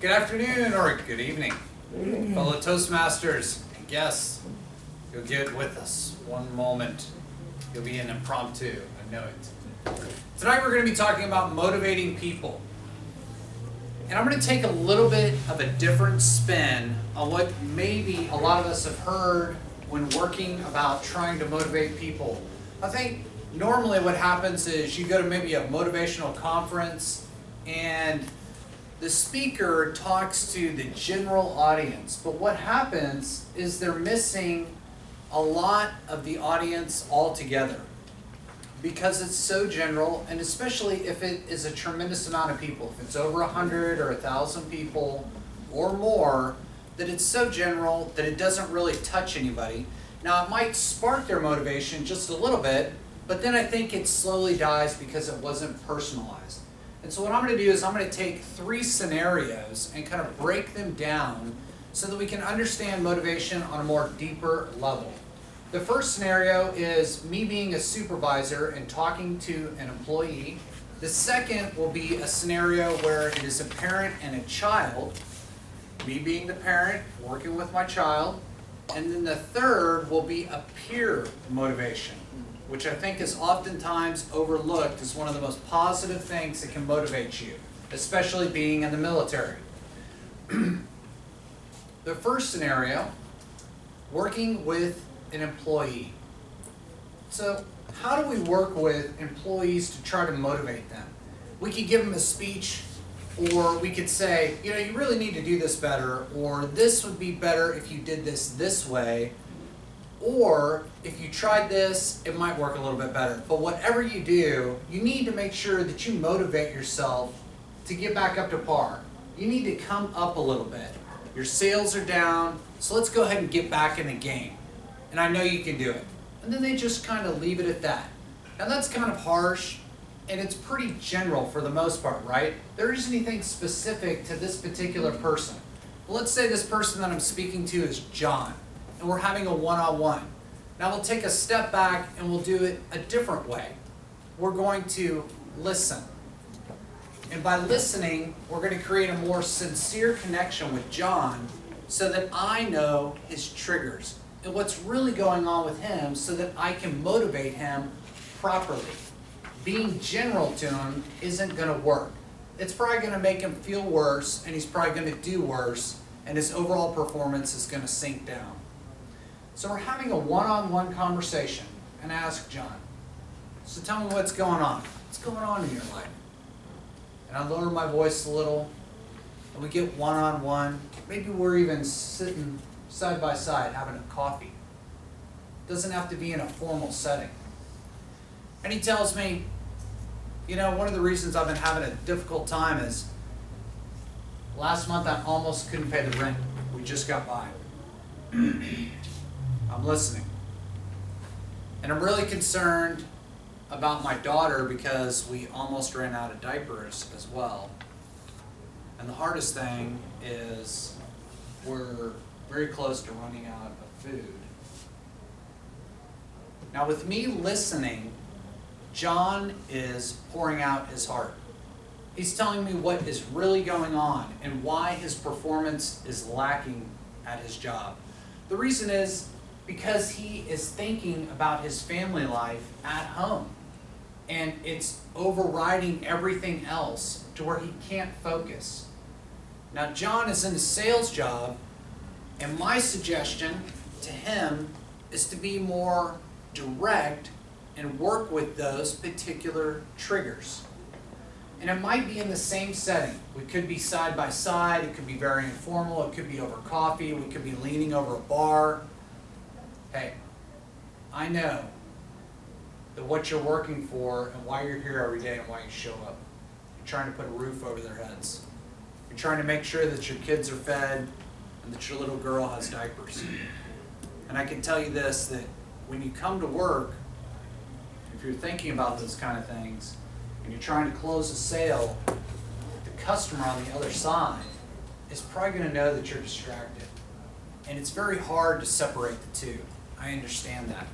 Good afternoon or good evening, fellow Toastmasters and guests. You'll get with us one moment. You'll be an impromptu, I know it. Tonight we're going to be talking about motivating people. And I'm going to take a little bit of a different spin on what maybe a lot of us have heard when working about trying to motivate people. I think normally what happens is you go to maybe a motivational conference and the speaker talks to the general audience, but what happens is they're missing a lot of the audience altogether because it's so general, and especially if it is a tremendous amount of people, if it's over 100 or 1,000 people or more, that it's so general that it doesn't really touch anybody. Now it might spark their motivation just a little bit, but then I think it slowly dies because it wasn't personalized. And so what I'm going to do is I'm going to take 3 scenarios and kind of break them down so that we can understand motivation on a more deeper level. The first scenario is me being a supervisor and talking to an employee. The second will be a scenario where it is a parent and a child, me being the parent, working with my child. And then the third will be a peer motivation, which I think is oftentimes overlooked as one of the most positive things that can motivate you, especially being in the military. The first scenario, working with an employee. So how do we work with employees to try to motivate them? We could give them a speech, or we could say, you know, you really need to do this better, or this would be better if you did this way. Or if you tried this, it might work a little bit better. But whatever you do, you need to make sure that you motivate yourself to get back up to par. You need to come up a little bit. Your sales are down, so let's go ahead and get back in the game. And I know you can do it. And then they just kind of leave it at that. Now that's kind of harsh, and it's pretty general for the most part, right? There isn't anything specific to this particular person. Well, let's say this person that I'm speaking to is John, and we're having a one-on-one. Now we'll take a step back and we'll do it a different way. We're going to listen. And by listening, we're going to create a more sincere connection with John so that I know his triggers and what's really going on with him so that I can motivate him properly. Being general to him isn't going to work. It's probably going to make him feel worse, and he's probably going to do worse, and his overall performance is going to sink down. So we're having a one-on-one conversation, and I ask John, so tell me what's going on. What's going on in your life? And I lower my voice a little, and we get one-on-one. Maybe we're even sitting side by side having a coffee. It doesn't have to be in a formal setting. And he tells me, you know, one of the reasons I've been having a difficult time is last month I almost couldn't pay the rent. We just got by. I'm listening. And I'm really concerned about my daughter because we almost ran out of diapers as well. And the hardest thing is we're very close to running out of food. Now with me listening, John is pouring out his heart. He's telling me what is really going on and why his performance is lacking at his job. The reason is because he is thinking about his family life at home. And it's overriding everything else to where he can't focus. Now John is in a sales job, and my suggestion to him is to be more direct and work with those particular triggers. And it might be in the same setting. We could be side by side, it could be very informal, it could be over coffee, we could be leaning over a bar. Hey, I know that what you're working for and why you're here every day and why you show up. You're trying to put a roof over their heads. You're trying to make sure that your kids are fed and that your little girl has diapers. And I can tell you this, that when you come to work, if you're thinking about those kind of things, and you're trying to close a sale, the customer on the other side is probably going to know that you're distracted. And it's very hard to separate the two. I understand that.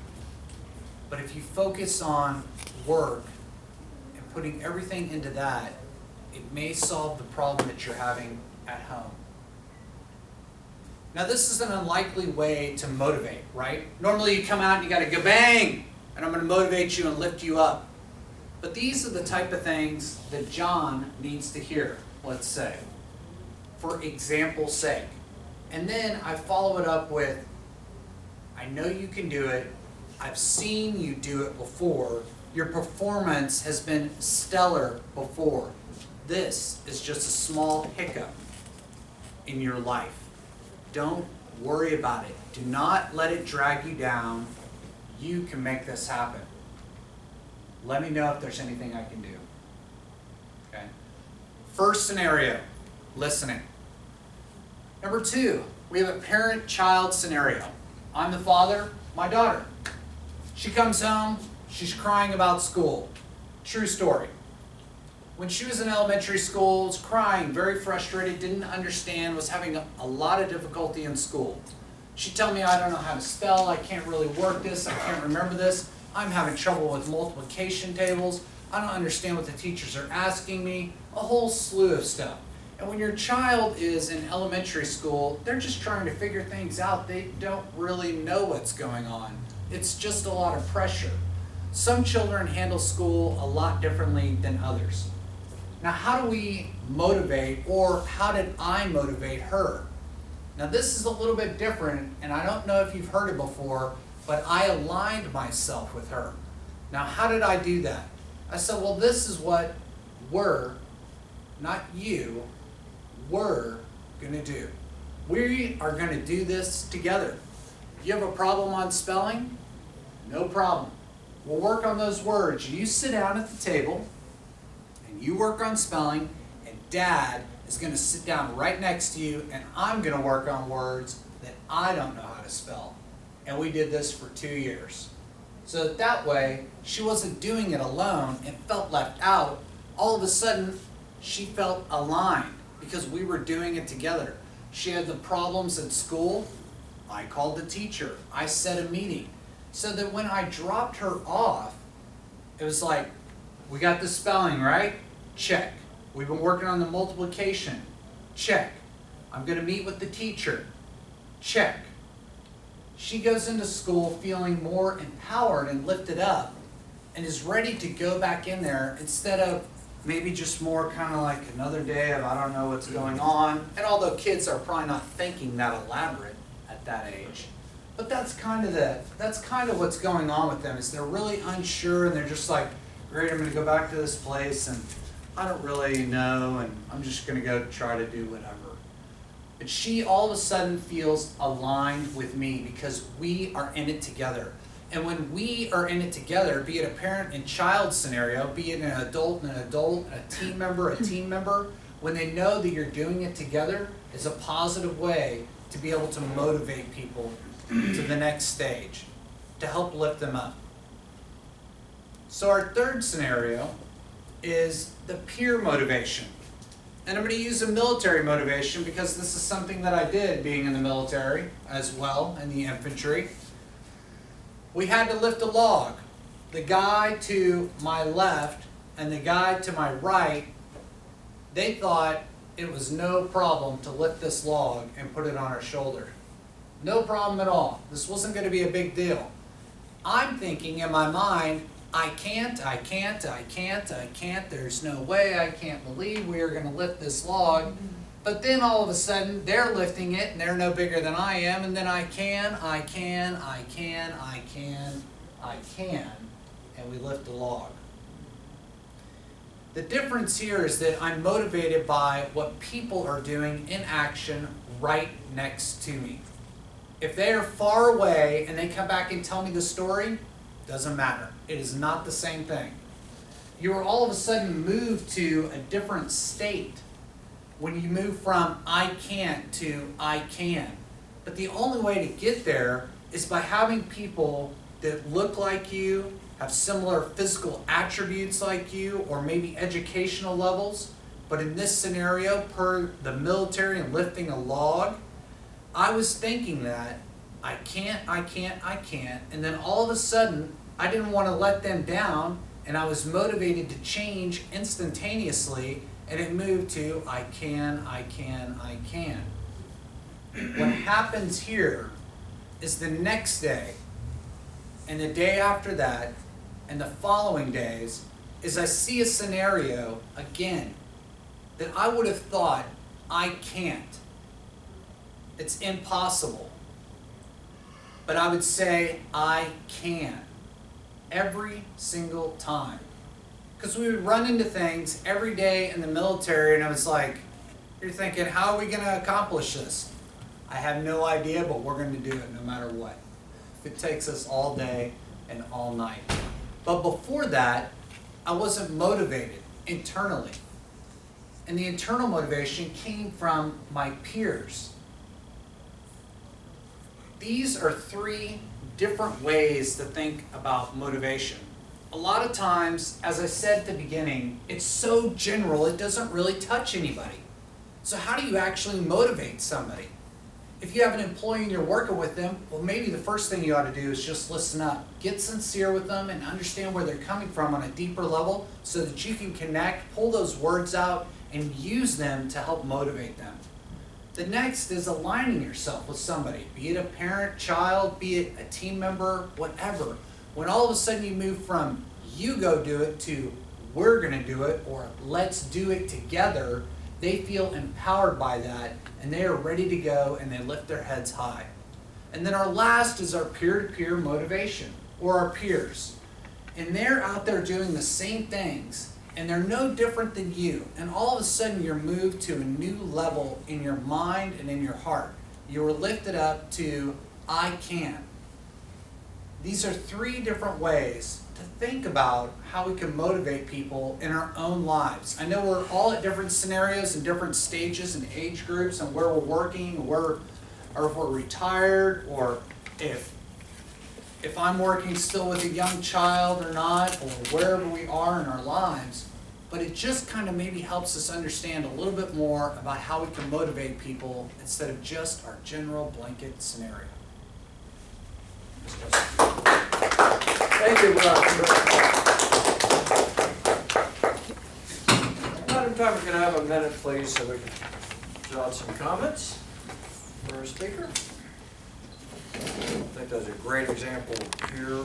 But if you focus on work and putting everything into that, it may solve the problem that you're having at home. Now this is an unlikely way to motivate, right? Normally you come out and you gotta go bang, and I'm gonna motivate you and lift you up. But these are the type of things that John needs to hear, let's say, for example's sake. And then I follow it up with, I know you can do it, I've seen you do it before, your performance has been stellar before. This is just a small hiccup in your life. Don't worry about it. Do not let it drag you down. You can make this happen. Let me know if there's anything I can do. Okay? First scenario, listening. Number 2, we have a parent-child scenario. I'm the father, my daughter. She comes home, she's crying about school. True story. When she was in elementary school, was crying, very frustrated, didn't understand, was having a lot of difficulty in school. She'd tell me, I don't know how to spell, I can't really work this, I can't remember this, I'm having trouble with multiplication tables, I don't understand what the teachers are asking me, a whole slew of stuff. And when your child is in elementary school, they're just trying to figure things out. They don't really know what's going on. It's just a lot of pressure. Some children handle school a lot differently than others. Now, how do we motivate, or how did I motivate her? Now, this is a little bit different, and I don't know if you've heard it before, but I aligned myself with her. Now, how did I do that? I said, well, this is what we're, not you, we're going to do. We are going to do this together. You have a problem on spelling? No problem. We'll work on those words. You sit down at the table, and you work on spelling, and Dad is going to sit down right next to you, and I'm going to work on words that I don't know how to spell. And we did this for 2 years. So that way, she wasn't doing it alone and felt left out. All of a sudden, she felt aligned because we were doing it together. She had the problems at school. I called the teacher. I set a meeting. So that when I dropped her off, it was like, we got the spelling right? Check. We've been working on the multiplication. Check. I'm going to meet with the teacher. Check. She goes into school feeling more empowered and lifted up and is ready to go back in there instead of maybe just more kind of like another day of I don't know what's going on. And although kids are probably not thinking that elaborate at that age, but that's kind of what's going on with them, is they're really unsure and they're just like, great, I'm going to go back to this place and I don't really know and I'm just going to go try to do whatever. But she all of a sudden feels aligned with me because we are in it together. And when we are in it together, be it a parent and child scenario, be it an adult and an adult, a team member, when they know that you're doing it together, is a positive way to be able to motivate people to the next stage, to help lift them up. So our third scenario is the peer motivation. And I'm going to use a military motivation because this is something that I did being in the military as well, in the infantry. We had to lift a log. The guy to my left and the guy to my right, they thought it was no problem to lift this log and put it on our shoulder. No problem at all. This wasn't going to be a big deal. I'm thinking in my mind, I can't, there's no way, I can't believe we are going to lift this log. But then all of a sudden, they're lifting it, and they're no bigger than I am, and then I can, and we lift the log. The difference here is that I'm motivated by what people are doing in action right next to me. If they are far away and they come back and tell me the story, doesn't matter. It is not the same thing. You are all of a sudden moved to a different state when you move from I can't to I can. But the only way to get there is by having people that look like you, have similar physical attributes like you, or maybe educational levels. But in this scenario, per the military and lifting a log, I was thinking that I can't, and then all of a sudden, I didn't want to let them down, and I was motivated to change instantaneously, and it moved to I can, I can, I can. What happens here is the next day, and the day after that, and the following days, is I see a scenario again that I would have thought I can't. It's impossible. But I would say I can every single time. Because we would run into things every day in the military, and I was like, you're thinking, how are we going to accomplish this? I have no idea, but we're going to do it no matter what. If it takes us all day and all night. But before that, I wasn't motivated internally. And the internal motivation came from my peers. These are three different ways to think about motivation. A lot of times, as I said at the beginning, it's so general it doesn't really touch anybody. So how do you actually motivate somebody? If you have an employee and you're working with them, well, maybe the first thing you ought to do is just listen up. Get sincere with them and understand where they're coming from on a deeper level so that you can connect, pull those words out, and use them to help motivate them. The next is aligning yourself with somebody, be it a parent, child, be it a team member, whatever. When all of a sudden you move from you go do it to we're going to do it or let's do it together, they feel empowered by that and they are ready to go and they lift their heads high. And then our last is our peer-to-peer motivation or our peers. And they're out there doing the same things and they're no different than you. And all of a sudden you're moved to a new level in your mind and in your heart. You were lifted up to I can. These are three different ways to think about how we can motivate people in our own lives. I know we're all at different scenarios and different stages and age groups and where we're working, or if we're retired, or if I'm working still with a young child or not, or wherever we are in our lives. But it just kind of maybe helps us understand a little bit more about how we can motivate people instead of just our general blanket scenario. Thank you, Bryan. Madam Time, we can have a minute, please, so we can jot some comments for our speaker. I think that's a great example of peer